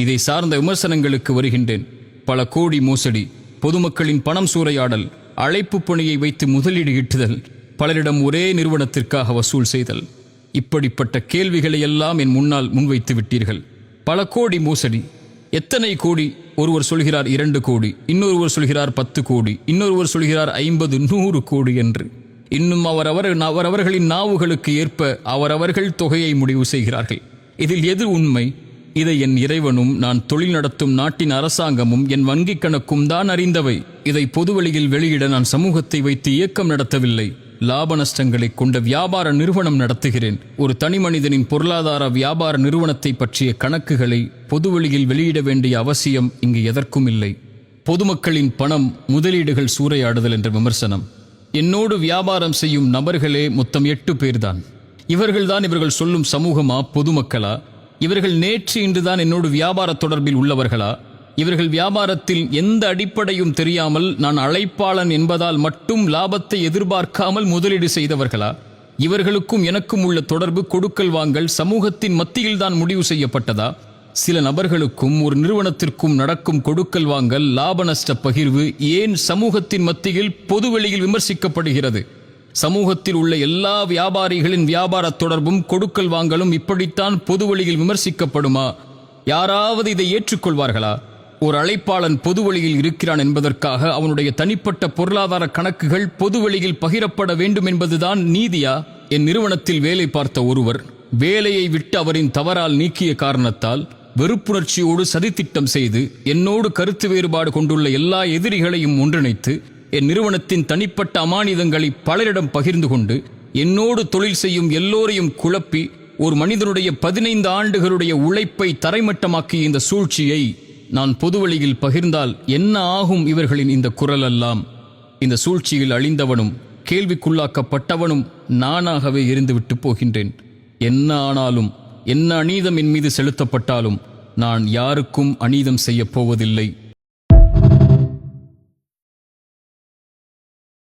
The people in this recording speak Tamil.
இதை சார்ந்த விமர்சனங்களுக்கு வருகின்றேன். பல கோடி மோசடி, பொதுமக்களின் பணம் சூறையாடல், அழைப்பு பணியை வைத்து முதலீடு ஈட்டுதல், பலரிடம் ஒரே நிறுவனத்திற்காக வசூல் செய்தல், இப்படிப்பட்ட கேள்விகளை எல்லாம் என் முன்னால் முன்வைத்து விட்டீர்கள். பல கோடி மோசடி, எத்தனை கோடி? ஒருவர் சொல்கிறார் 2 கோடி, இன்னொருவர் சொல்கிறார் 10 கோடி, இன்னொருவர் சொல்கிறார் 50, 100 கோடி என்று. இன்னும் அவரவர்களின் நாவுகளுக்கு ஏற்ப அவரவர்கள் தொகையை முடிவு செய்கிறார்கள். இதில் எது உண்மை? இதை என் இறைவனும் நான் தொழில் நடத்தும் நாட்டின் அரசாங்கமும் என் வங்கிக் கணக்கும் தான் அறிந்தவை. இதை பொதுவெளியில் வெளியிட நான் சமூகத்தை வைத்து இயக்கம் நடத்தவில்லை. லாப நஷ்டங்களை கொண்ட வியாபார நிறுவனம் நடத்துகிறேன். ஒரு தனி மனிதனின் பொருளாதார வியாபார நிறுவனத்தை பற்றிய கணக்குகளை பொதுவெளியில் வெளியிட வேண்டிய அவசியம் இங்கு எதற்கும் இல்லை. பொதுமக்களின் பணம், முதலீடுகள் சூறையாடுதல் என்ற விமர்சனம். என்னோடு வியாபாரம் செய்யும் நபர்களே மொத்தம் 8 பேர்தான். இவர்கள் சொல்லும் சமூகமா, பொதுமக்களா? இவர்கள் நேற்று இன்றுதான் என்னோடு வியாபார தொடர்பில் உள்ளவர்களா? இவர்கள் வியாபாரத்தில் எந்த அடிப்படையும் தெரியாமல் நான் அழைப்பாளன் என்பதால் மட்டும் லாபத்தை எதிர்பார்க்காமல் முதலீடு செய்தவர்களா? இவர்களுக்கும் எனக்கும் உள்ள தொடர்பு, கொடுக்கல் வாங்கல் சமூகத்தின் மத்தியில்தான் முடிவு செய்யப்பட்டதா? சில நபர்களுக்கும் ஒரு நிறுவனத்திற்கும் நடக்கும் கொடுக்கல் வாங்கல், லாப நஷ்ட பகிர்வு ஏன் சமூகத்தின் மத்தியில் பொதுவெளியில் விமர்சிக்கப்படுகிறது? சமூகத்தில் உள்ள எல்லா வியாபாரிகளின் வியாபார தொடர்பும் கொடுக்கல் வாங்கலும் இப்படித்தான் பொதுவெளியில் விமர்சிக்கப்படுமா? யாராவது இதை ஏற்றுக்கொள்வார்களா? ஒரு அழைப்பாளன் பொதுவெளியில் இருக்கிறான் என்பதற்காக அவனுடைய தனிப்பட்ட பொருளாதார கணக்குகள் பொதுவெளியில் பகிரப்பட வேண்டும் என்பதுதான் நீதியா? என் நிறுவனத்தில் வேலை பார்த்த ஒருவர் வேலையை விட்டு அவரின் தவறால் நீக்கிய காரணத்தால் வெறுப்புணர்ச்சியோடு சதித்திட்டம் செய்து என்னோடு கருத்து வேறுபாடு கொண்டுள்ள எல்லா எதிரிகளையும் ஒன்றிணைத்து என் நிறுவனத்தின் தனிப்பட்ட அமானிதங்களை பலரிடம் பகிர்ந்து கொண்டு என்னோடு தொழில் செய்யும் எல்லோரையும் குழப்பி ஒரு மனிதனுடைய 15 ஆண்டுகளுடைய உழைப்பை தரைமட்டமாக்கிய இந்த சூழ்ச்சியை நான் பொதுவெளியில் பகிர்ந்தால் என்ன ஆகும்? இவர்களின் இந்த குரல் எல்லாம். இந்த சூழ்ச்சியில் அழிந்தவனும் கேள்விக்குள்ளாக்கப்பட்டவனும் நானாகவே இருந்துவிட்டு போகின்றேன். என்ன ஆனாலும், என்ன அநீதம் என் மீது செலுத்தப்பட்டாலும் நான் யாருக்கும் அநீதம் செய்யப் போவதில்லை.